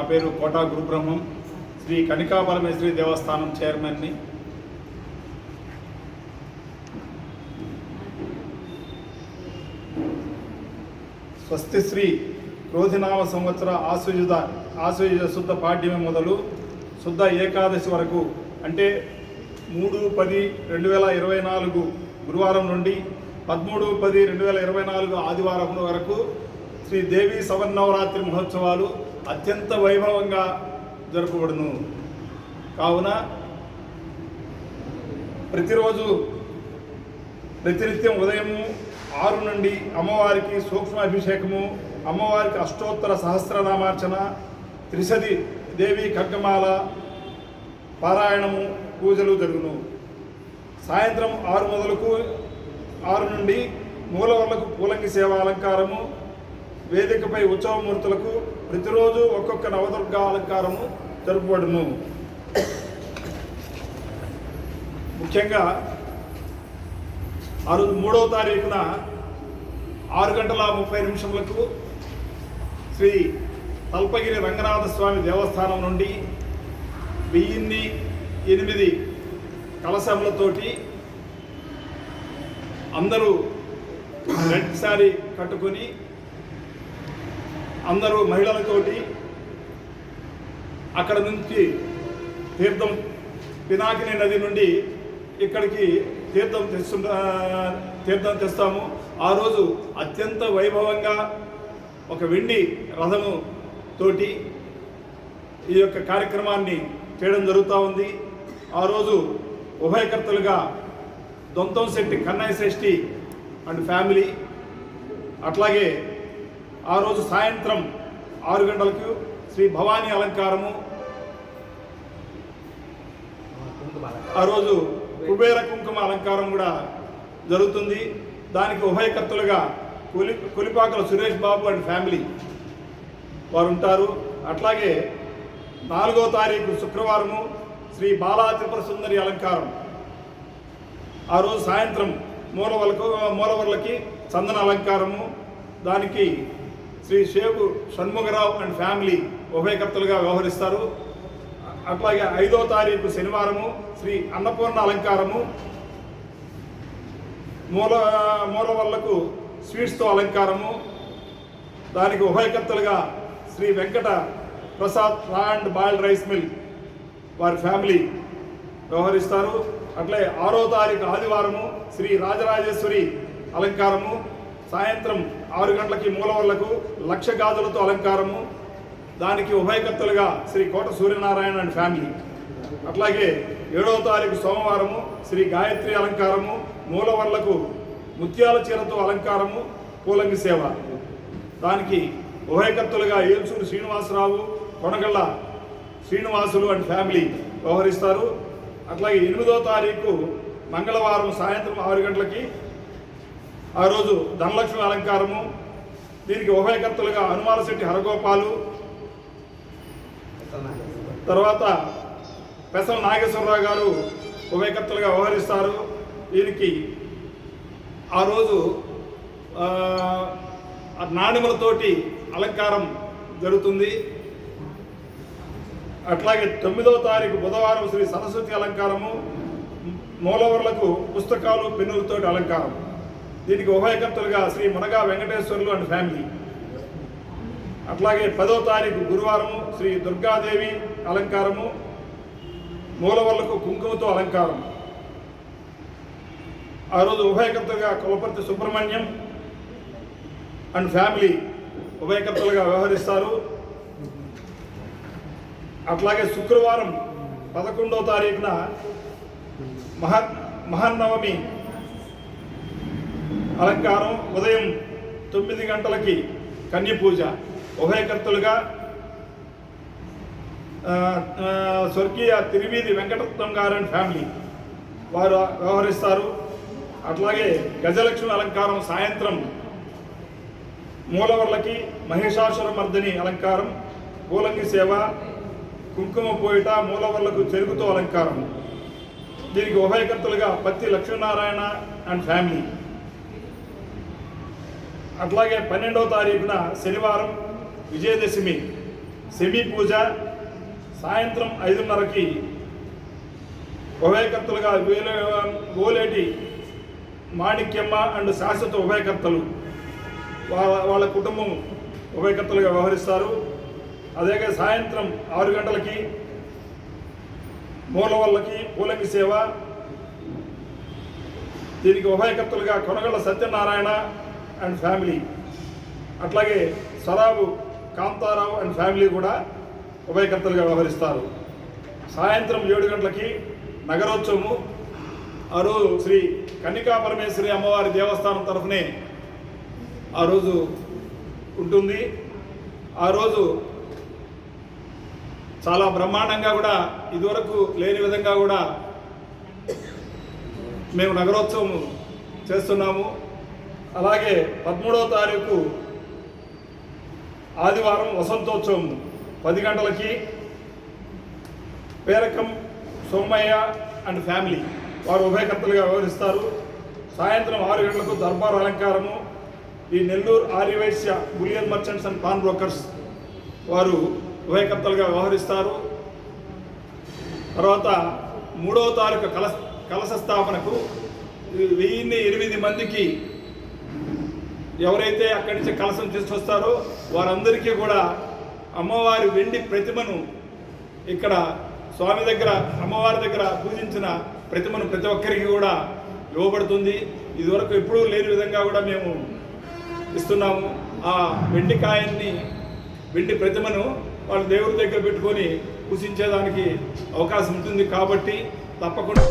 నా పేరు కోటా గురుబ్రహ్మం, శ్రీ కనికాపరమేశ్వరి దేవస్థానం చైర్మన్ని. స్వస్తి శ్రీ క్రోధినామ సంవత్సర ఆశ్వయుజ శుద్ధ పాడ్యమి మొదలు శుద్ధ ఏకాదశి వరకు, అంటే 3/10/2024 గురువారం నుండి 13/10/2024 ఆదివారం వరకు శ్రీ దేవి శరన్నవరాత్రి మహోత్సవాలు అత్యంత వైభవంగా జరుపబడును. కావున ప్రతిరోజు ప్రతినిత్యం ఉదయం 6 నుండి అమ్మవారికి సూక్ష్మాభిషేకము, అమ్మవారికి అష్టోత్తర సహస్రనామార్చన, త్రిశతి దేవి ఖడ్గమాల పారాయణము పూజలు జరుగును. సాయంత్రం 6 నుండి మూలవర్లకు పూలంగి సేవ అలంకారము, వేదికపై ఉత్సవమూర్తులకు ప్రతిరోజు ఒక్కొక్క నవదుర్గ అలంకారము జరుపబడును. ముఖ్యంగా 3వ తారీఖున 6:30 శ్రీ తల్పగిరి రంగనాథ స్వామి దేవస్థానం నుండి 1008 కలశములతోటి అందరూ రెడ్ శారీ కట్టుకొని అందరూ మహిళలతోటి అక్కడ నుంచి తీర్థం పినాకిని నది నుండి ఇక్కడికి తీర్థం తెస్తాము. ఆ రోజు అత్యంత వైభవంగా ఒక వెండి రథము తోటి ఈ యొక్క కార్యక్రమాన్ని చేయడం జరుగుతూ ఉంది. ఆ రోజు ఉభయకర్తలుగా దొంతంశెట్టి కన్నయ్య శ్రేష్ఠి అండ్ ఫ్యామిలీ, అట్లాగే ఆ రోజు సాయంత్రం 6 గంటలకు శ్రీ భవానీ అలంకారము, ఆ రోజు కుబేర కుంకుమ అలంకారం కూడా జరుగుతుంది. దానికి ఉభయకర్తలుగా కొలిపాకల సురేష్ బాబు అండ్ ఫ్యామిలీ వారు ఉంటారు. అట్లాగే 4వ తారీఖు శుక్రవారము శ్రీ బాలా త్రిపుర సుందరి అలంకారం. ఆ రోజు సాయంత్రం మూలవర్లకి చందన అలంకారము, దానికి శ్రీ షేగు షణ్ముఖరావు అండ్ ఫ్యామిలీ ఉభయకర్తలుగా వ్యవహరిస్తారు. అట్లాగే 5వ తారీఖు శనివారము శ్రీ అన్నపూర్ణ అలంకారము, మూలవర్లకు స్వీట్స్తో అలంకారము, దానికి ఉభయకర్తలుగా శ్రీ వెంకట ప్రసాద్ రా అండ్ బాయిల్డ్ రైస్ మిల్ వారి ఫ్యామిలీ వ్యవహరిస్తారు. అట్లే 6వ తారీఖు ఆదివారము శ్రీ రాజరాజేశ్వరి అలంకారము, సాయంత్రం 6 గంటలకి మూలవర్లకు లక్ష గాజులతో అలంకారము, దానికి ఉభయకర్తలుగా శ్రీ కోట సూర్యనారాయణ అండ్ ఫ్యామిలీ. అట్లాగే 7వ తారీఖు సోమవారము శ్రీ గాయత్రి అలంకారము, మూలవర్లకు ముత్యాల చీరతో అలంకారము, పూలంగి సేవ, దానికి ఉభయకర్తలుగా ఏల్చూరు శ్రీనివాసరావు, కొనగళ్ళ శ్రీనివాసులు అండ్ ఫ్యామిలీ వ్యవహరిస్తారు. అట్లాగే 8వ తారీఖు మంగళవారం సాయంత్రం 6 గంటలకి ఆ రోజు ధనలక్ష్మి అలంకారము, దీనికి ఉభయకర్తలుగా హనుమాలశెట్టి హరగోపాలు, తర్వాత పెసల నాగేశ్వరరావు గారు ఉభయకర్తలుగా వ్యవహరిస్తారు. దీనికి ఆ రోజు నాణెములతోటి అలంకారం జరుగుతుంది. అట్లాగే 9వ తారీఖు బుధవారం శ్రీ సరస్వతి అలంకారము, మూలవర్లకు పుస్తకాలు పెన్నులతోటి అలంకారం, దీనికి ఉభయకర్తలుగా శ్రీ మునగా వెంకటేశ్వర్లు అండ్ ఫ్యామిలీ. అట్లాగే 10వ తారీఖు గురువారము శ్రీ దుర్గాదేవి అలంకారము, మూలవర్లకు కుంకుమతో అలంకారం. ఆ రోజు ఉభయకర్తలుగా కులపర్తి సుబ్రహ్మణ్యం అండ్ ఫ్యామిలీ ఉభయకర్తలుగా వ్యవహరిస్తారు. అట్లాగే శుక్రవారం 11వ తారీఖున మహానవమి అలంకారం, ఉదయం 9 గంటలకి కన్య పూజ, ఉభయకర్తలుగా స్వర్గీయ తిరువీధి వెంకటరత్నం గారు అండ్ ఫ్యామిలీ వారు వ్యవహరిస్తారు. అట్లాగే గజలక్ష్మి అలంకారం సాయంత్రం మూలవర్లకి మహిషాసుర మర్దిని అలంకారం, పూలంగి సేవ, కుంకుమ పోయిట, మూలవర్లకు చెరుగుతో అలంకారం, దీనికి ఉభయకర్తలుగా పత్తి లక్ష్మీనారాయణ అండ్ ఫ్యామిలీ. అట్లాగే 12వ తారీఖున శనివారం విజయదశమి సెమీ పూజ సాయంత్రం 5:30కి ఉభయకర్తలుగా ఓలేటి మాణిక్యమ్మ అండ్ శాశ్వత ఉభయకర్తలు వాళ్ళ కుటుంబం ఉభయకర్తలుగా వ్యవహరిస్తారు. అదే సాయంత్రం 6 గంటలకి మూలవల్లకి పూలంగి సేవ, దీనికి ఉభయకర్తలుగా కొనగళ్ళ సత్యనారాయణ అండ్ ఫ్యామిలీ, అట్లాగే సరాబు కాంతారావు అండ్ ఫ్యామిలీ కూడా ఉభయకర్తలుగా వ్యవహరిస్తారు. సాయంత్రం 7 గంటలకి నగరోత్సవము. ఆ రోజు శ్రీ కన్నికా పరమేశ్వరి అమ్మవారి దేవస్థానం తరఫునే ఆ రోజు ఉంటుంది. ఆ రోజు చాలా బ్రహ్మాండంగా కూడా ఇదివరకు లేని విధంగా కూడా మేము నగరోత్సవం చేస్తున్నాము. అలాగే 13వ తారీఖు ఆదివారం వసంతోత్సవం 10 గంటలకి పేరకం సోమయ్య అండ్ ఫ్యామిలీ వారు ఉభయకర్తలుగా వ్యవహరిస్తారు. సాయంత్రం 6 గంటలకు దర్బార్ అలంకారము. ఈ Nellore Aryavysya bullion merchants and pawn brokers వారు ఉభయకర్తలుగా వ్యవహరిస్తారు. తర్వాత 3వ తారీఖు కలశ స్థాపనకు 1008 మందికి ఎవరైతే అక్కడి నుంచి కలశం తీసుకొస్తారో వారందరికీ కూడా అమ్మవారి వెండి ప్రతిమను ఇక్కడ స్వామి దగ్గర అమ్మవారి దగ్గర పూజించిన ప్రతిమను ప్రతి ఒక్కరికి కూడా ఇవ్వబడుతుంది. ఇదివరకు ఎప్పుడూ లేని విధంగా కూడా మేము ఇస్తున్నాము. ఆ వెండి కాయన్ని వెండి ప్రతిమను వాళ్ళు దేవుడి దగ్గర పెట్టుకొని పూజించేదానికి అవకాశం ఉంటుంది. కాబట్టి తప్పకుండా